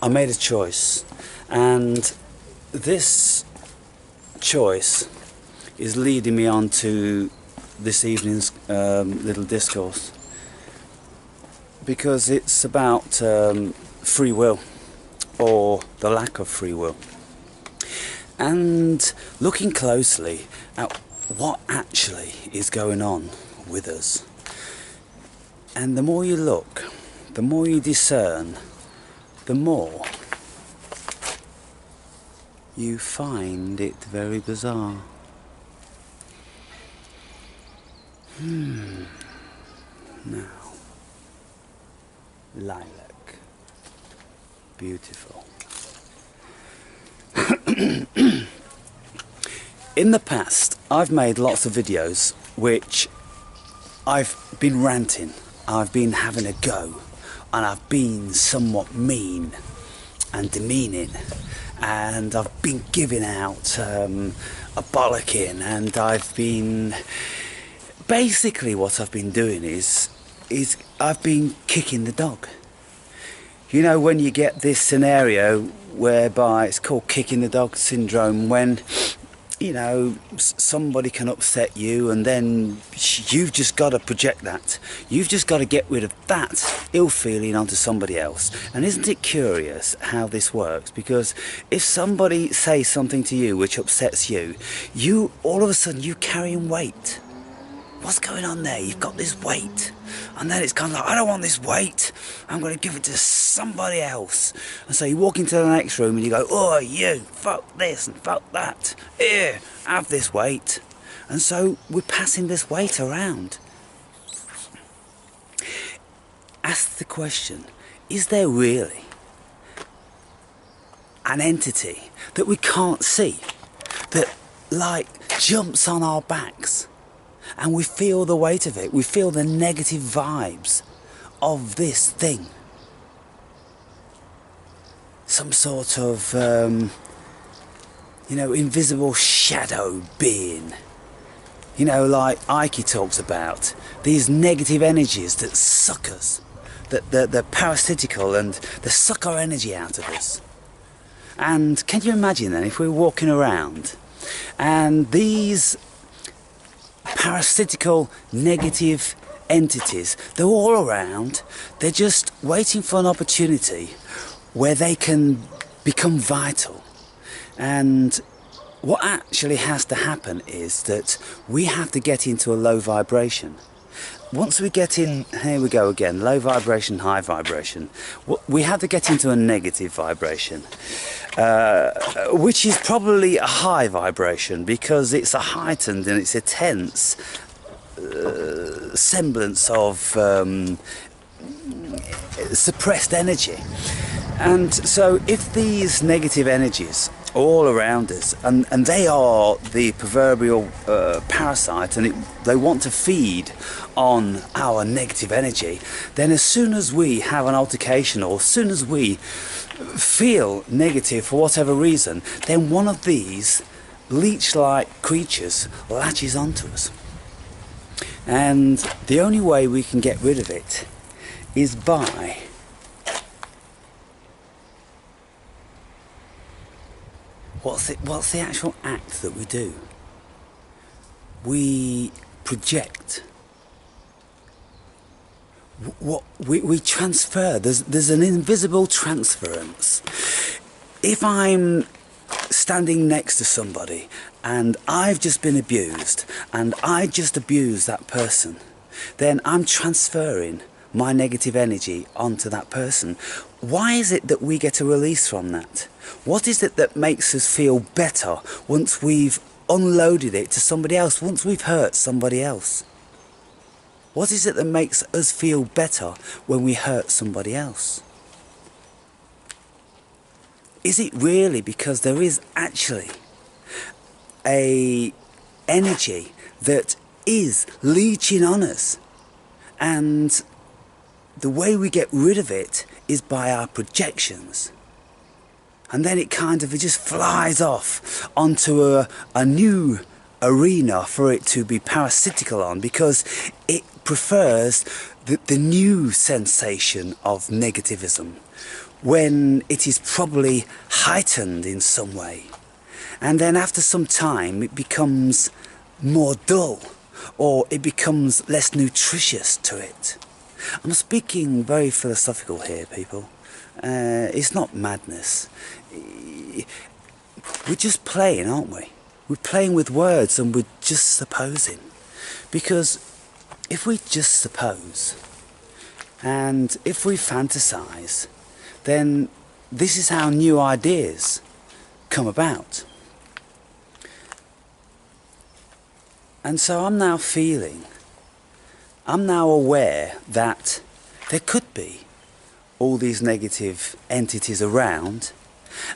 I made a choice, and this choice is leading me on to this evening's little discourse, because it's about free will, or the lack of free will, and looking closely at what actually is going on with us. And the more you look, the more you discern, the more you find it very bizarre. Now, lilac, beautiful. In the past, I've made lots of videos which I've been ranting, I've been having a go, and I've been somewhat mean and demeaning, and I've been giving out a bollocking, and I've been... Basically what I've been doing is I've been kicking the dog. You know, when you get this scenario whereby it's called kicking the dog syndrome, when, you know, somebody can upset you and then you've just got to project that. You've just got to get rid of that ill feeling onto somebody else. And isn't it curious how this works? Because if somebody says something to you which upsets you, all of a sudden you're carrying weight. What's going on there? You've got this weight, and then it's kind of like, I don't want this weight, I'm going to give it to somebody else. And so you walk into the next room and you go, oh, you, fuck this and fuck that, here, have this weight. And so we're passing this weight around. Ask the question, is there really an entity that we can't see, that like jumps on our backs? And we feel the weight of it, we feel the negative vibes of this thing. Some sort of, you know, invisible shadow being. You know, like Ike talks about, these negative energies that suck us, that they're parasitical and they suck our energy out of us. And can you imagine then if we're walking around and these parasitical negative entities, they're all around, they're just waiting for an opportunity where they can become vital. And what actually has to happen is that we have to get into a low vibration. Once we get in, here we go again, low vibration, high vibration, we have to get into a negative vibration, which is probably a high vibration because it's a heightened and it's a tense semblance of suppressed energy. And so if these negative energies are all around us, and they are the proverbial parasite, and they want to feed on our negative energy, then as soon as we have an altercation, or as soon as we feel negative for whatever reason, then one of these leech-like creatures latches onto us. And the only way we can get rid of it is by what's the actual act that we do? We project. We transfer. There's an invisible transference. If I'm standing next to somebody and I've just been abused and I just abused that person, then I'm transferring my negative energy onto that person. Why is it that we get a release from that? What is it that makes us feel better once we've unloaded it to somebody else, once we've hurt somebody else? What is it that makes us feel better when we hurt somebody else? Is it really because there is actually a energy that is leeching on us, and the way we get rid of it is by our projections? And then it just flies off onto a new arena for it to be parasitical on, because it prefers the new sensation of negativism, when it is probably heightened in some way. And then after some time it becomes more dull, or it becomes less nutritious to it. I'm speaking very philosophical here, people. It's not madness. We're just playing, aren't we? We're playing with words and we're just supposing. Because if we just suppose, and if we fantasize, then this is how new ideas come about. And so I'm now aware that there could be all these negative entities around,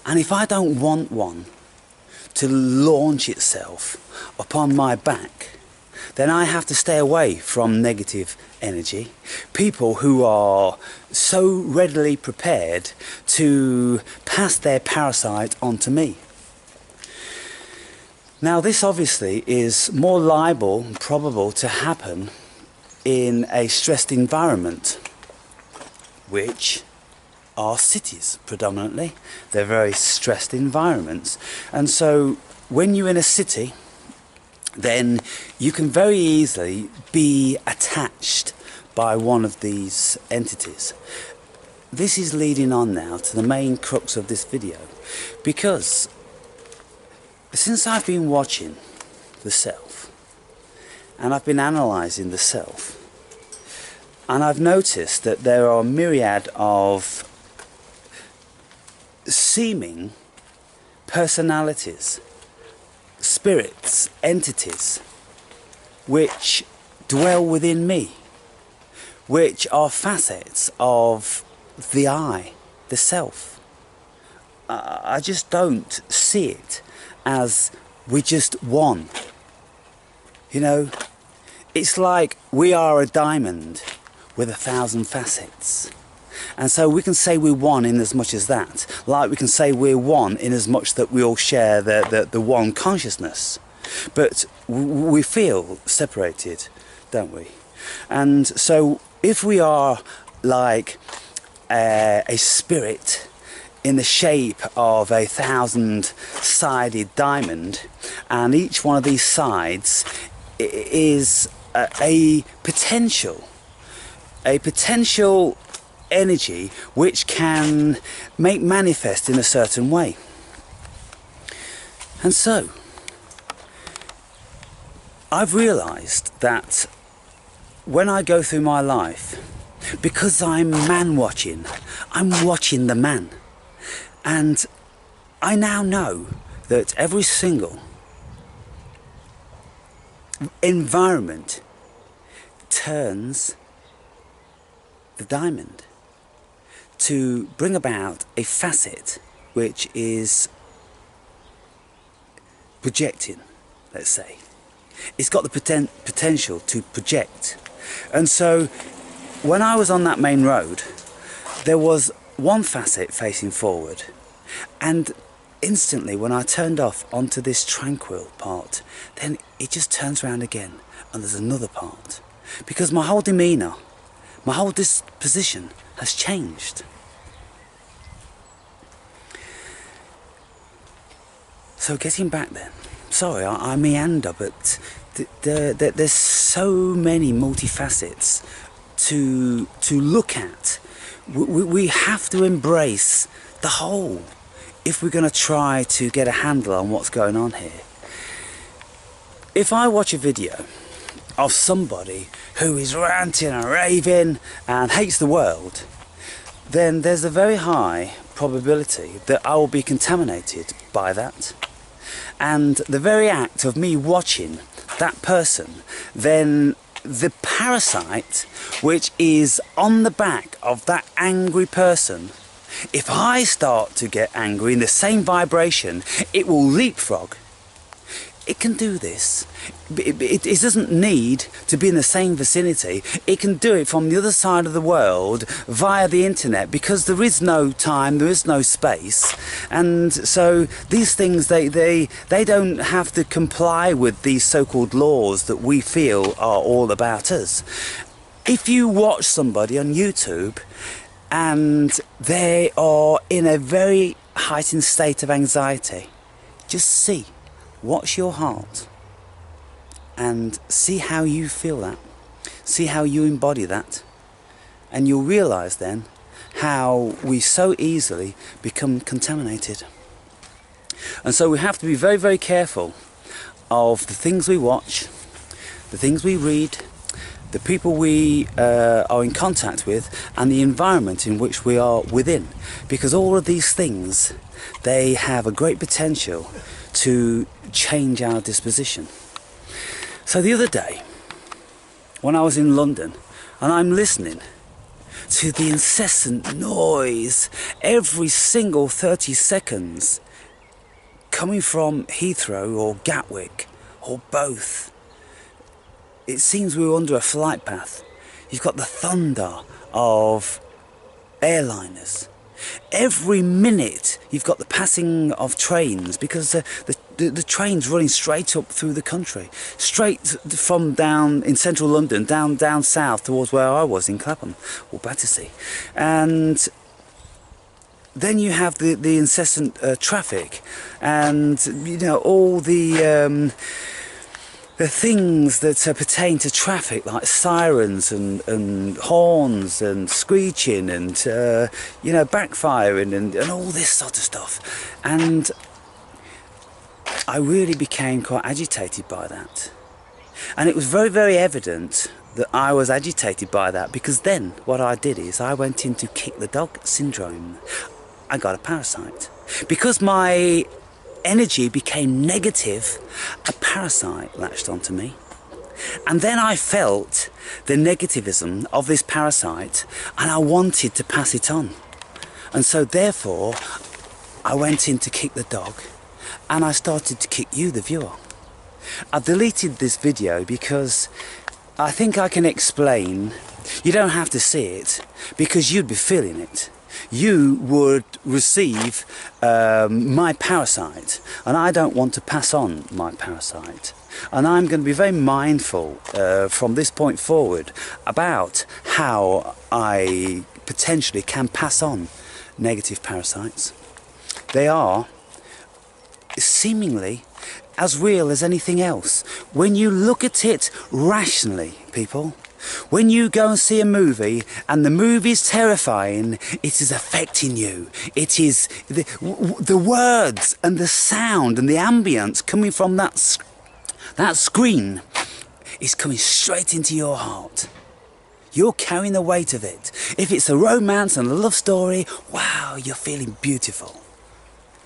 and if I don't want one to launch itself upon my back, then I have to stay away from negative energy, people who are so readily prepared to pass their parasite onto me. Now this obviously is more liable and probable to happen in a stressed environment, which are cities predominantly. They're very stressed environments. And so when you're in a city, then you can very easily be attached by one of these entities. This is leading on now to the main crux of this video, because since I've been watching the self, and I've been analysing the self, and I've noticed that there are a myriad of seeming personalities, spirits, entities, which dwell within me, which are facets of the I, the self. I just don't see it as we're just one. You know, it's like we are a diamond with 1,000 facets. And so we can say we're one in as much as that, like we can say we're one in as much that we all share the one consciousness. But we feel separated, don't we? And so if we are like a spirit in the shape of 1,000-sided diamond, and each one of these sides is a potential energy which can make manifest in a certain way. And so I've realized that when I go through my life, because I'm man watching, I'm watching the man. And I now know that every single environment turns the diamond to bring about a facet which is projecting, let's say. It's got the potential to project. And so when I was on that main road, there was one facet facing forward, and instantly when I turned off onto this tranquil part, then it just turns around again and there's another part, because my whole demeanour, my whole disposition has changed. So getting back then, sorry I meander, but there's so many multifacets to look at. We have to embrace the whole if we're going to try to get a handle on what's going on here. If I watch a video of somebody who is ranting and raving and hates the world, then there's a very high probability that I will be contaminated by that. And the very act of me watching that person, then the parasite which is on the back of that angry person, if I start to get angry in the same vibration, it will leapfrog. It can do this. It doesn't need to be in the same vicinity. It can do it from the other side of the world via the internet, because there is no time, there is no space. And so these things, they don't have to comply with these so-called laws that we feel are all about us. If you watch somebody on YouTube and they are in a very heightened state of anxiety, just see, watch your heart and see how you feel that, see how you embody that, and you'll realize then how we so easily become contaminated. And so we have to be very, very careful of the things we watch, the things we read, the people we are in contact with, and the environment in which we are within, because all of these things, they have a great potential to change our disposition. So the other day, when I was in London, and I'm listening to the incessant noise every single 30 seconds coming from Heathrow or Gatwick or both. It seems we were under a flight path. You've got the thunder of airliners. Every minute you've got the passing of trains, because the train's running straight up through the country, straight from down in central London down south towards where I was in Clapham or Battersea. And then you have the incessant traffic, and you know, all the things that pertain to traffic, like sirens and horns and screeching and you know, backfiring and all this sort of stuff. And I really became quite agitated by that. And it was very, very evident that I was agitated by that, because then what I did is I went into kick the dog syndrome. I got a parasite. Because my energy became negative, a parasite latched onto me. And then I felt the negativism of this parasite, and I wanted to pass it on. And so therefore, I went in to kick the dog, and I started to kick you, the viewer. I've deleted this video because I think I can explain. You don't have to see it, because you'd be feeling it. You would receive my parasite, and I don't want to pass on my parasite. And I'm going to be very mindful from this point forward about how I potentially can pass on negative parasites. They are seemingly as real as anything else when you look at it rationally, people. When you go and see a movie and the movie's terrifying, it is affecting you. It is the words and the sound and the ambience coming from that screen is coming straight into your heart. You're carrying the weight of it. If it's a romance and a love story, wow, you're feeling beautiful.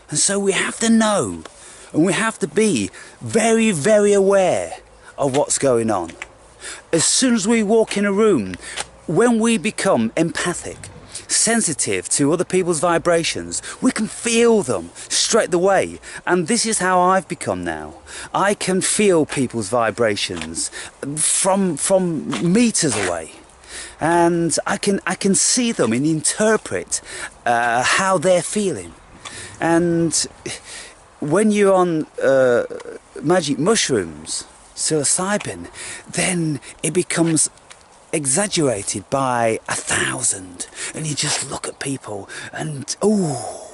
And so we have to know, and we have to be very, very aware of what's going on. As soon as we walk in a room, when we become empathic, sensitive to other people's vibrations, we can feel them straight away. And this is how I've become now. I can feel people's vibrations from meters away. And I can see them and interpret how they're feeling. And when you're on magic mushrooms, psilocybin, then it becomes exaggerated by 1,000, and you just look at people and oh,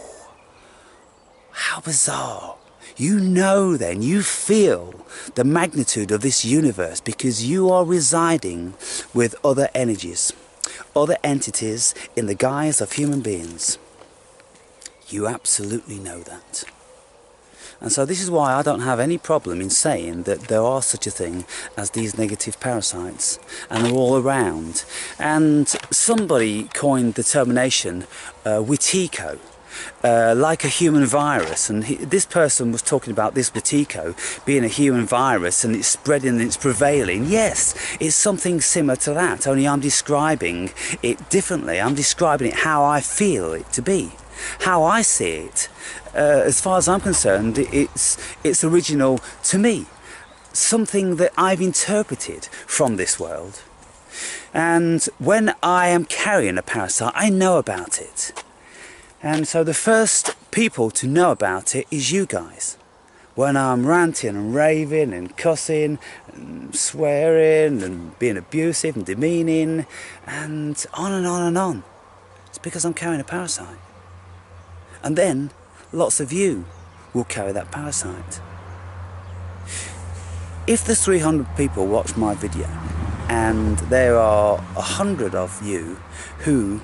how bizarre. You know then, you feel the magnitude of this universe, because you are residing with other energies, other entities in the guise of human beings. You absolutely know that. And so this is why I don't have any problem in saying that there are such a thing as these negative parasites, and they're all around. And somebody coined the termination Wetiko, like a human virus, and this person was talking about this Wetiko being a human virus, and it's spreading and it's prevailing. Yes, it's something similar to that, only I'm describing it differently. I'm describing it how I feel it to be, how I see it. As far as I'm concerned, it's original to me, something that I've interpreted from this world. And when I am carrying a parasite, I know about it. And so the first people to know about it is you guys. When I'm ranting and raving and cussing and swearing and being abusive and demeaning and on and on and on. It's because I'm carrying a parasite. And then lots of you will carry that parasite. If there's 300 people watch my video and there are 100 of you who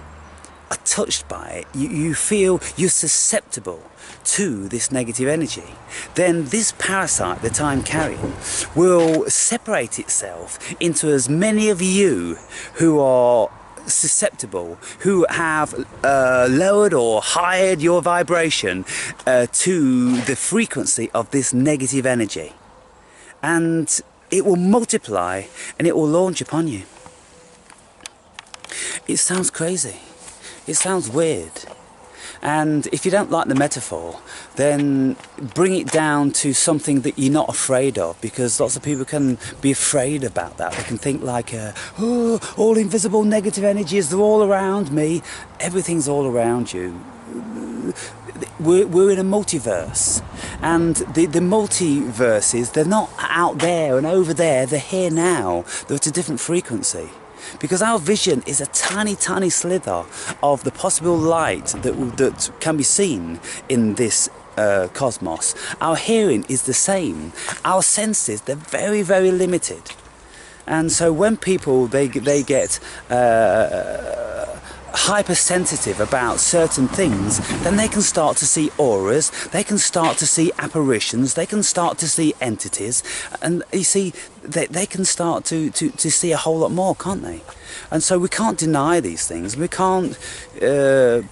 are touched by it, you feel you're susceptible to this negative energy, then this parasite that I'm carrying will separate itself into as many of you who are susceptible, who have lowered or highered your vibration to the frequency of this negative energy, and it will multiply and it will launch upon you. It sounds crazy, it sounds weird, and if you don't like the metaphor, then bring it down to something that you're not afraid of, because lots of people can be afraid about that. They can think like, oh, all invisible negative energies, they're all around me. Everything's all around you. We're in a multiverse, and the multiverses, they're not out there and over there, they're here now. They're at a different frequency. Because our vision is a tiny, tiny slither of the possible light that can be seen in this cosmos. Our hearing is the same. Our senses, they're very, very limited. And so when people, they get hypersensitive about certain things, then they can start to see auras, they can start to see apparitions, they can start to see entities, and you see, they can start to see a whole lot more, can't they? And so we can't deny these things. We can't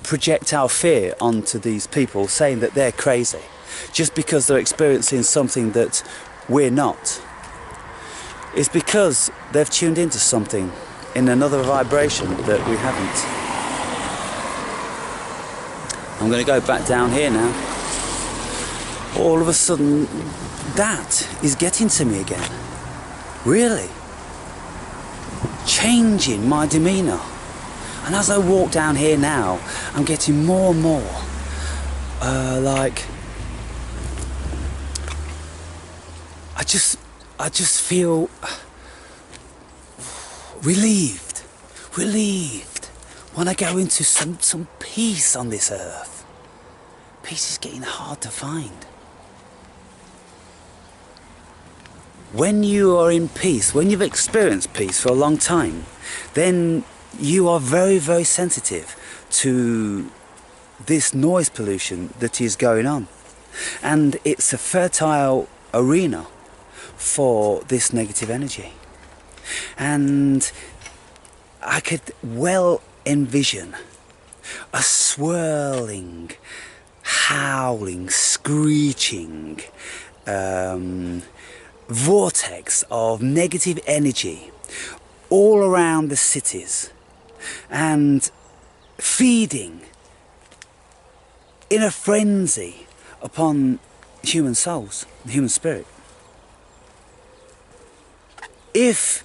project our fear onto these people, saying that they're crazy just because they're experiencing something that we're not. It's because they've tuned into something in another vibration that we haven't. I'm going to go back down here now. All of a sudden, that is getting to me again. Really? Changing my demeanour. And as I walk down here now, I'm getting more and more like... I just feel relieved when I go into some peace on this earth. Peace is getting hard to find. When you are in peace, when you've experienced peace for a long time, then you are very, very sensitive to this noise pollution that is going on. And it's a fertile arena for this negative energy. And I could well envision a swirling, howling, screeching vortex of negative energy all around the cities, and feeding in a frenzy upon human souls, the human spirit. If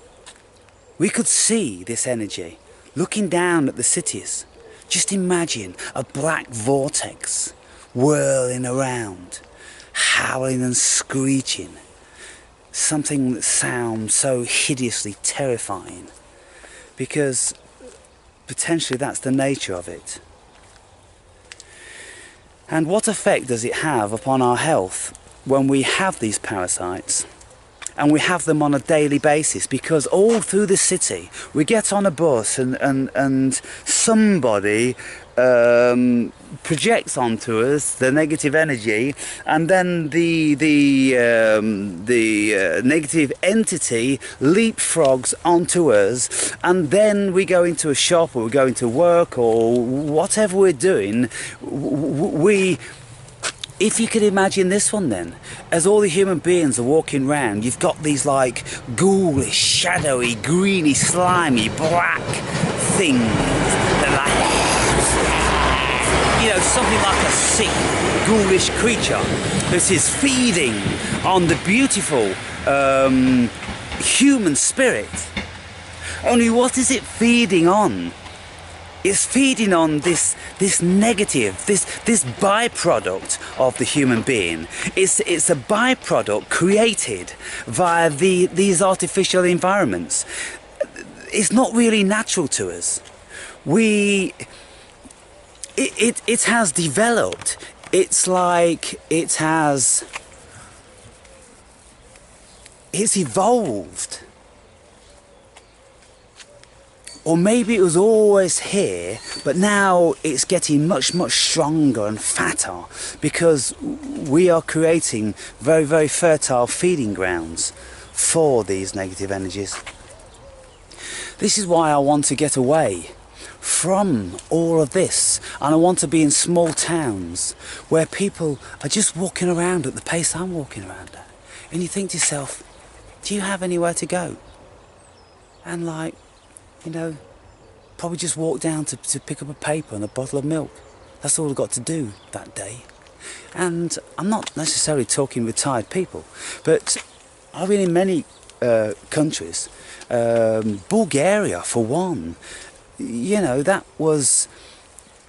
we could see this energy looking down at the cities, just imagine a black vortex whirling around, howling and screeching, something that sounds so hideously terrifying, because potentially that's the nature of it. And what effect does it have upon our health when we have these parasites? And we have them on a daily basis, because all through the city we get on a bus and somebody projects onto us the negative energy, and then the negative entity leapfrogs onto us, and then we go into a shop or we go into work or whatever we're doing, if you could imagine this one then, as all the human beings are walking around, you've got these like ghoulish, shadowy, greeny, slimy, black things that are like, you know, something like a sick, ghoulish creature that is feeding on the beautiful human spirit. Only what is it feeding on? It's feeding on this negative, this byproduct of the human being. It's a byproduct created via these artificial environments. It's not really natural to us. We it has developed. It's like it's evolved. Or maybe it was always here, but now it's getting much, much stronger and fatter because we are creating very, very fertile feeding grounds for these negative energies. This is why I want to get away from all of this, and I want to be in small towns where people are just walking around at the pace I'm walking around at. And you think to yourself, do you have anywhere to go? And like, you know, probably just walk down to pick up a paper and a bottle of milk. That's all I've got to do that day. And I'm not necessarily talking retired people, but I've been in many countries, Bulgaria for one. You know, that was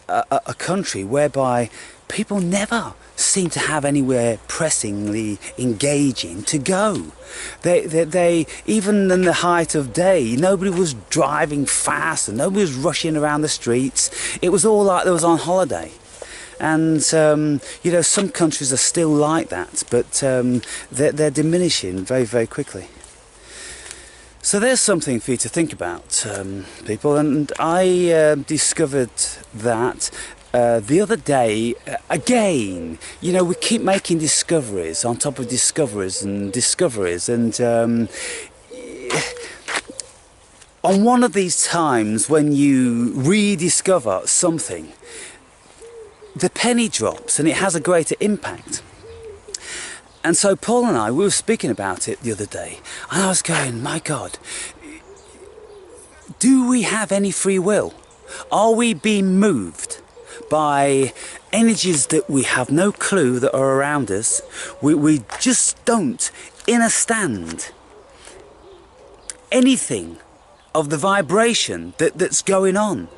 a country whereby people never seem to have anywhere pressingly engaging to go. They even in the height of day, nobody was driving fast and nobody was rushing around the streets. It was all like they was on holiday. And you know, some countries are still like that, but they're diminishing very, very quickly. So there's something for you to think about, people. And I discovered that the other day, again, you know, we keep making discoveries on top of discoveries and discoveries. And on one of these times when you rediscover something, the penny drops and it has a greater impact. And so Paul and I, we were speaking about it the other day, and I was going, my God, do we have any free will? Are we being moved by energies that we have no clue that are around us? We just don't understand anything of the vibration that's going on.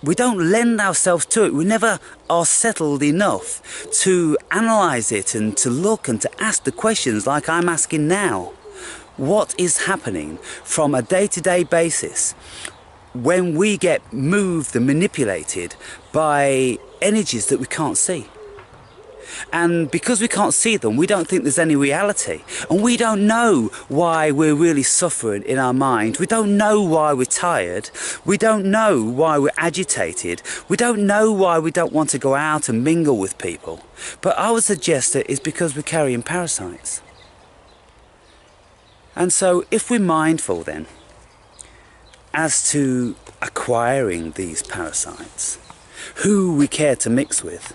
We don't lend ourselves to it. We never are settled enough to analyse it and to look and to ask the questions like I'm asking now. What is happening from a day-to-day basis when we get moved and manipulated by energies that we can't see? And because we can't see them, we don't think there's any reality. And we don't know why we're really suffering in our mind. We don't know why we're tired. We don't know why we're agitated. We don't know why we don't want to go out and mingle with people. But I would suggest that it's because we're carrying parasites. And so if we're mindful then as to acquiring these parasites, who we care to mix with,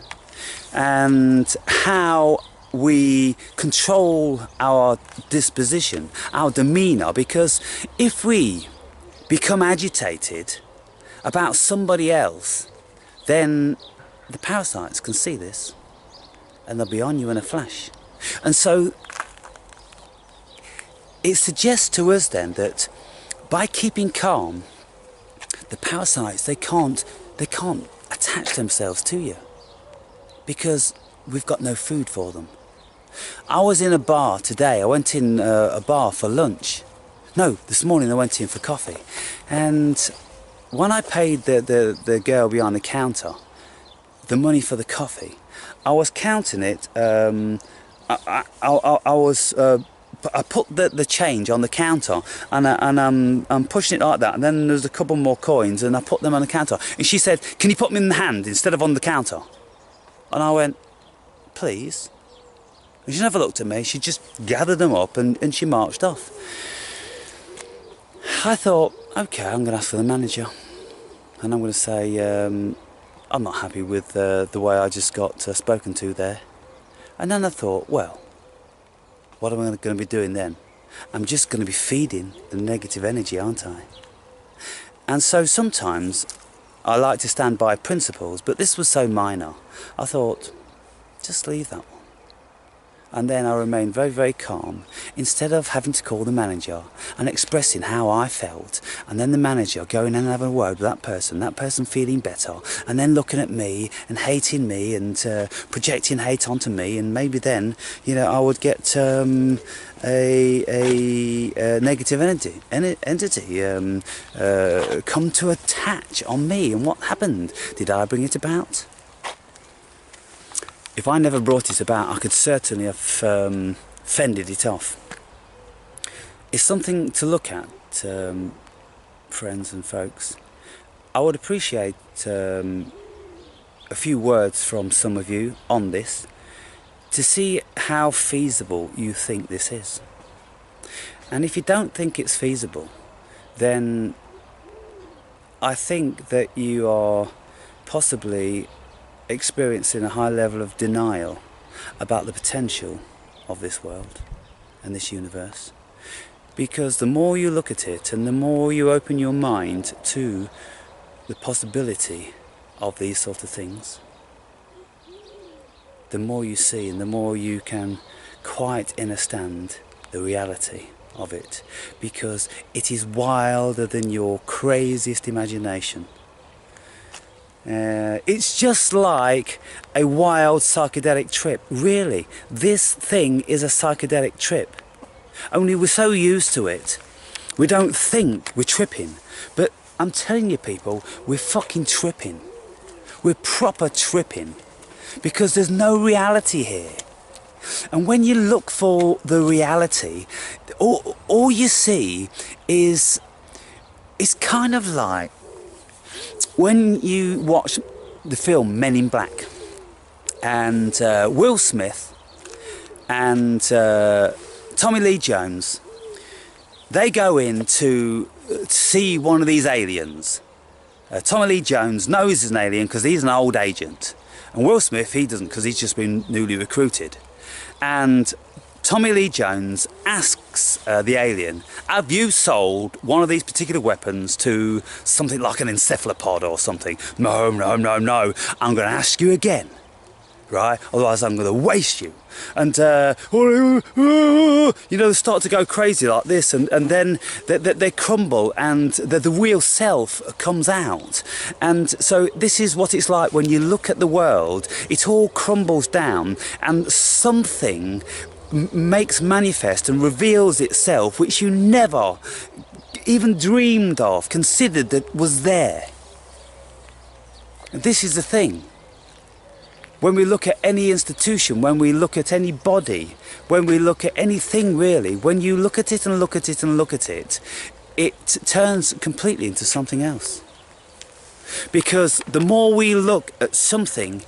and how we control our disposition, our demeanour, because if we become agitated about somebody else, then the parasites can see this and they'll be on you in a flash. And so it suggests to us then that by keeping calm, the parasites, they can't attach themselves to you, because we've got no food for them. I was in a bar today. I went in a bar for lunch. No, this morning I went in for coffee. And when I paid the girl behind the counter the money for the coffee, I was counting it. I put the change on the counter, and I'm pushing it like that, and then there's a couple more coins, and I put them on the counter. And she said, "Can you put them in the hand instead of on the counter?" And I went, "Please." And she never looked at me. She just gathered them up and she marched off. I thought, okay, I'm going to ask for the manager, and I'm going to say I'm not happy with the way I just got spoken to there. And then I thought, well, what am I going to be doing then? I'm just going to be feeding the negative energy, aren't I? And so sometimes I like to stand by principles, but this was so minor. I thought, just leave that one. And then I remained very, very calm, instead of having to call the manager and expressing how I felt, and then the manager going and having a word with that person feeling better, and then looking at me and hating me and projecting hate onto me, and maybe then, you know, I would get a negative entity come to attach on me. And what happened? Did I bring it about? If I never brought it about, I could certainly have fended it off. It's something to look at, friends and folks. I would appreciate a few words from some of you on this to see how feasible you think this is. And if you don't think it's feasible, then I think that you are possibly experiencing a high level of denial about the potential of this world and this universe. Because the more you look at it and the more you open your mind to the possibility of these sort of things, the more you see and the more you can quite understand the reality of it, because it is wilder than your craziest imagination. It's just like a wild psychedelic trip. Really, this thing is a psychedelic trip. Only we're so used to it, we don't think we're tripping. But I'm telling you people, we're fucking tripping. We're proper tripping. Because there's no reality here. And when you look for the reality, all you see is, it's kind of like when you watch the film Men in Black, and Will Smith and Tommy Lee Jones, they go in to see one of these aliens. Tommy Lee Jones knows he's an alien because he's an old agent, and Will Smith, he doesn't, because he's just been newly recruited. And Tommy Lee Jones asks the alien, have you sold one of these particular weapons to something like an encephalopod or something? No, no, no, no. I'm going to ask you again, right? Otherwise I'm going to waste you. And, you know, start to go crazy like this, and then they crumble, and the real self comes out. And so this is what it's like when you look at the world. It all crumbles down, and something makes manifest and reveals itself which you never even dreamed of, considered that was there. And this is the thing. When we look at any institution, when we look at any body, when we look at anything really, when you look at it and look at it and look at it, it turns completely into something else. Because the more we look at something,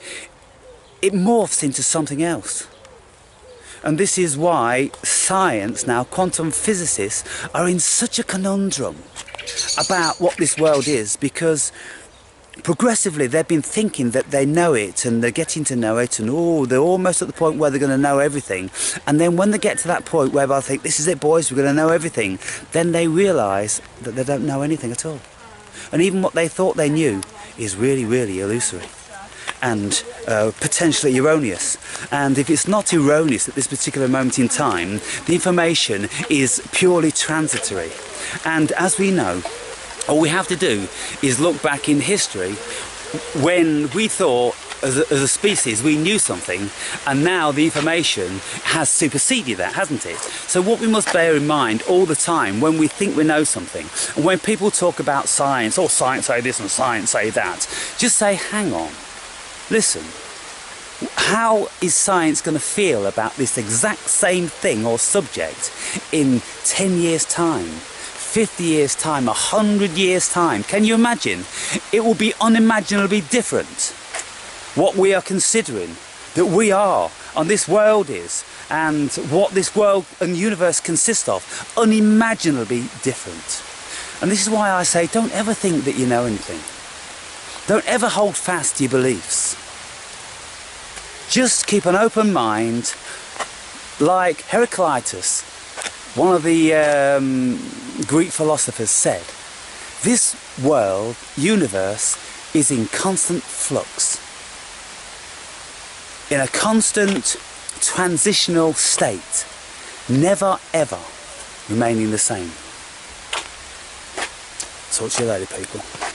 it morphs into something else. And this is why science now, quantum physicists, are in such a conundrum about what this world is, because progressively they've been thinking that they know it, and they're getting to know it, and they're almost at the point where they're going to know everything. And then when they get to that point where I think, this is it boys, we're going to know everything, then they realise that they don't know anything at all. And even what they thought they knew is really, really illusory. And potentially erroneous. And if it's not erroneous at this particular moment in time, the information is purely transitory. And as we know, all we have to do is look back in history when we thought as a species we knew something, and now the information has superseded that, hasn't it? So what we must bear in mind all the time when we think we know something, and when people talk about science, or science say this and science say that, just say, hang on. Listen, how is science going to feel about this exact same thing or subject in 10 years' time, 50 years' time, 100 years' time? Can you imagine? It will be unimaginably different. What we are considering, that we are, and this world is, and what this world and universe consists of, unimaginably different. And this is why I say, don't ever think that you know anything. Don't ever hold fast to your beliefs. Just keep an open mind, like Heraclitus, one of the Greek philosophers, said. This world, universe, is in constant flux. In a constant transitional state, never ever remaining the same. Talk to you later, people.